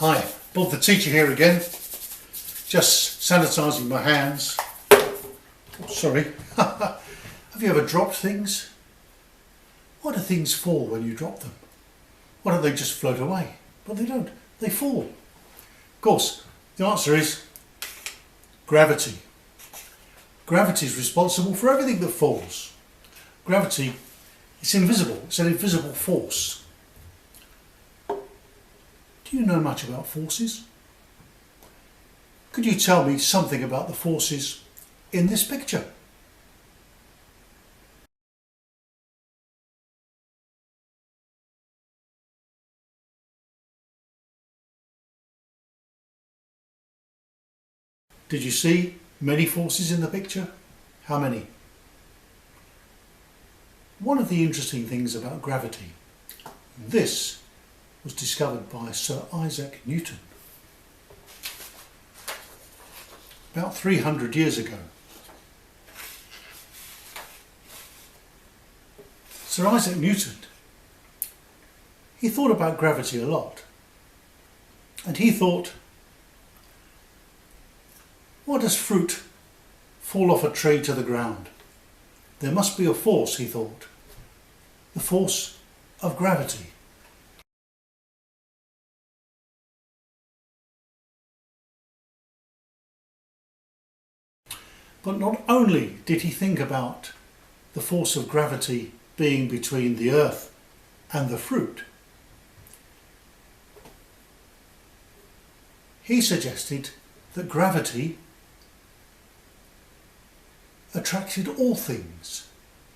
Hi, Bob the teacher here again. Just sanitising my hands. Oh, sorry. Have you ever dropped things? Why do things fall when you drop them? Why don't they just float away? But they don't. They fall. Of course, the answer is gravity. Gravity is responsible for everything that falls. Gravity is invisible. It's an invisible force. Do you know much about forces? Could you tell me something about the forces in this picture? Did you see many forces in the picture? How many? One of the interesting things about gravity, this was discovered by Sir Isaac Newton about 300 years ago. Sir Isaac Newton, he thought about gravity a lot, and he thought, why does fruit fall off a tree to the ground? There must be a force, he thought, the force of gravity. But not only did he think about the force of gravity being between the earth and the fruit, he suggested that gravity attracted all things,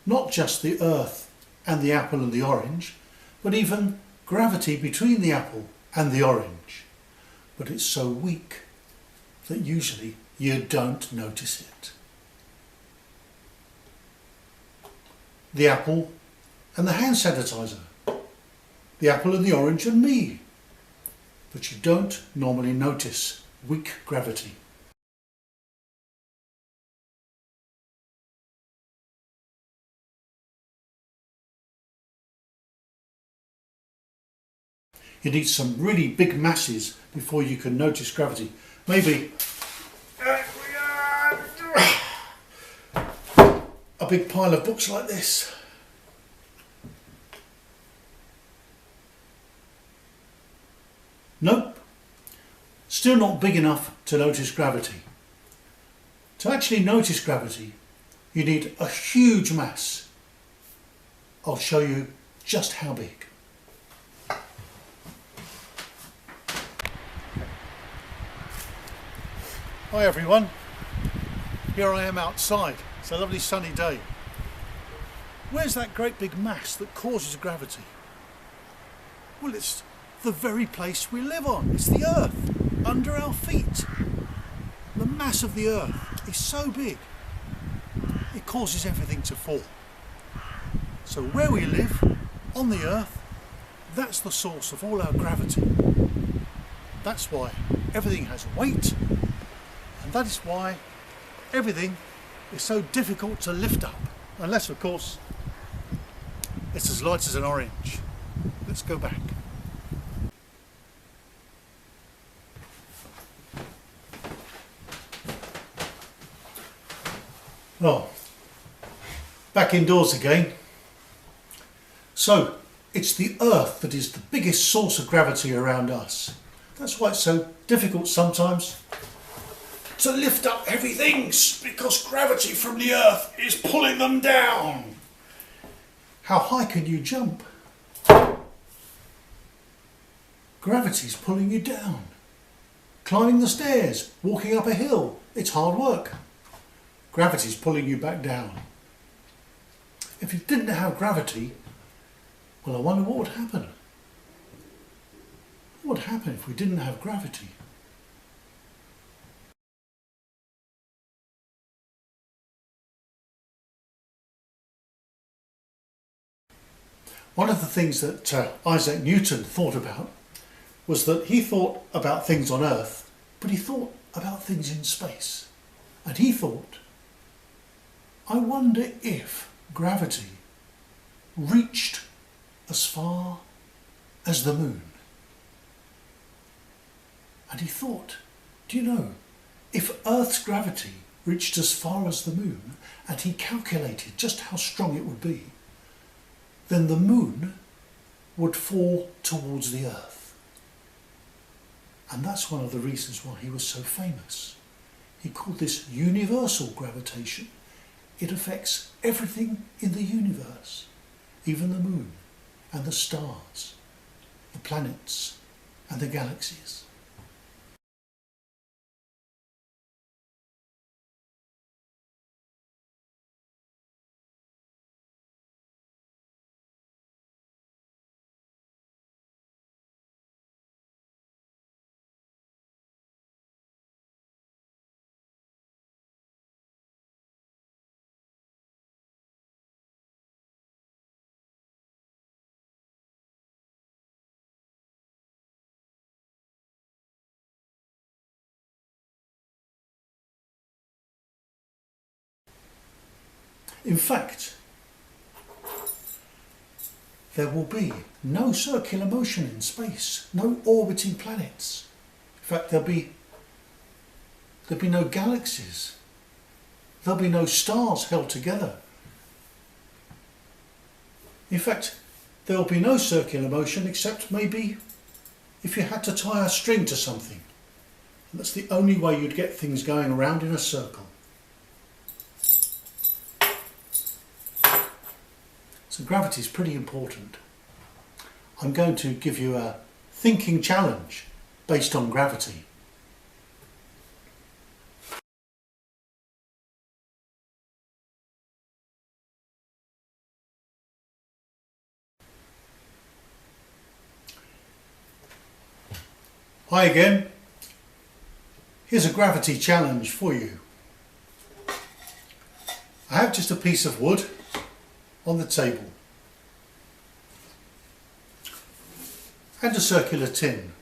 not just the earth and the apple and the orange, but even gravity between the apple and the orange. But it's so weak that usually you don't notice it. The apple and the hand sanitizer, the apple and the orange and me. But you don't normally notice weak gravity. You need some really big masses before you can notice gravity. Maybe a big pile of books like this. Nope, still not big enough to notice gravity. To actually notice gravity, you need a huge mass. I'll show you just how big. Hi everyone, here I am outside. It's a lovely sunny day. Where's that great big mass that causes gravity? Well, it's the very place we live on. It's the earth, under our feet. The mass of the earth is so big, it causes everything to fall. So where we live, on the earth, that's the source of all our gravity. That's why everything has weight, and that is why everything is so difficult to lift up, unless of course it's as light as an orange. Let's go back. Well, back indoors again. So it's the earth that is the biggest source of gravity around us. That's why it's so difficult sometimes to lift up heavy things, because gravity from the earth is pulling them down. How high can you jump? Gravity's pulling you down. Climbing the stairs, walking up a hill, it's hard work. Gravity's pulling you back down. If you didn't have gravity, well, I wonder what would happen. What would happen if we didn't have gravity? One of the things that Isaac Newton thought about was that he thought about things on Earth, but he thought about things in space. And he thought, I wonder if gravity reached as far as the moon. And he thought, do you know, if Earth's gravity reached as far as the moon, and he calculated just how strong it would be, then the moon would fall towards the Earth. And that's one of the reasons why he was so famous. He called this universal gravitation. It affects everything in the universe, even the moon and the stars, the planets and the galaxies. In fact, there will be no circular motion in space, no orbiting planets. In fact, there'll be no galaxies. There'll be no stars held together. In fact, there'll be no circular motion except maybe if you had to tie a string to something. And that's the only way you'd get things going around in a circle. So gravity is pretty important. I'm going to give you a thinking challenge based on gravity. Hi again. Here's a gravity challenge for you. I have just a piece of wood on the table and a circular tin.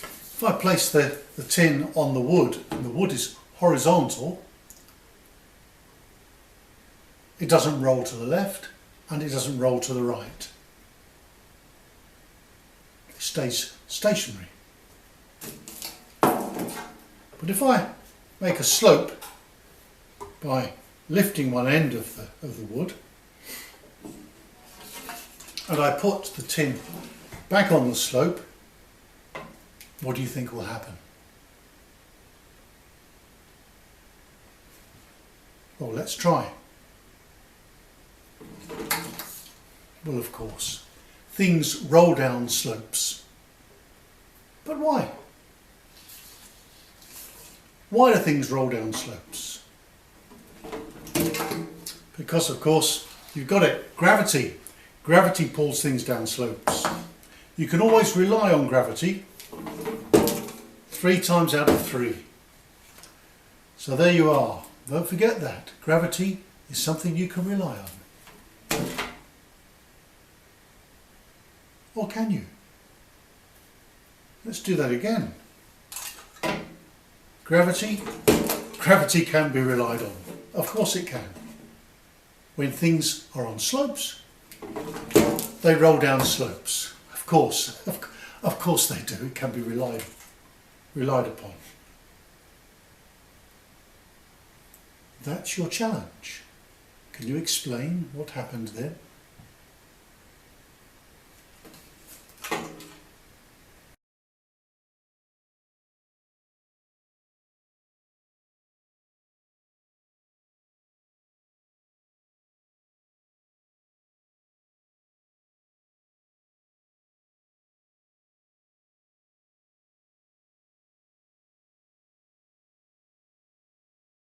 If I place the tin on the wood and the wood is horizontal, it doesn't roll to the left and it doesn't roll to the right. It stays stationary. But if I make a slope by lifting one end of the wood and I put the tin back on the slope, what do you think will happen? Well, let's try. Well, of course, things roll down slopes. But why? Why do things roll down slopes? Because, of course, you've got it, gravity. Gravity pulls things down slopes. You can always rely on gravity 3 times out of 3. So there you are. Don't forget that. Gravity is something you can rely on. Or can you? Let's do that again. Gravity can be relied on. Of course it can. When things are on slopes, they roll down slopes. Of course they do. It can be relied upon. That's your challenge. Can you explain what happened there?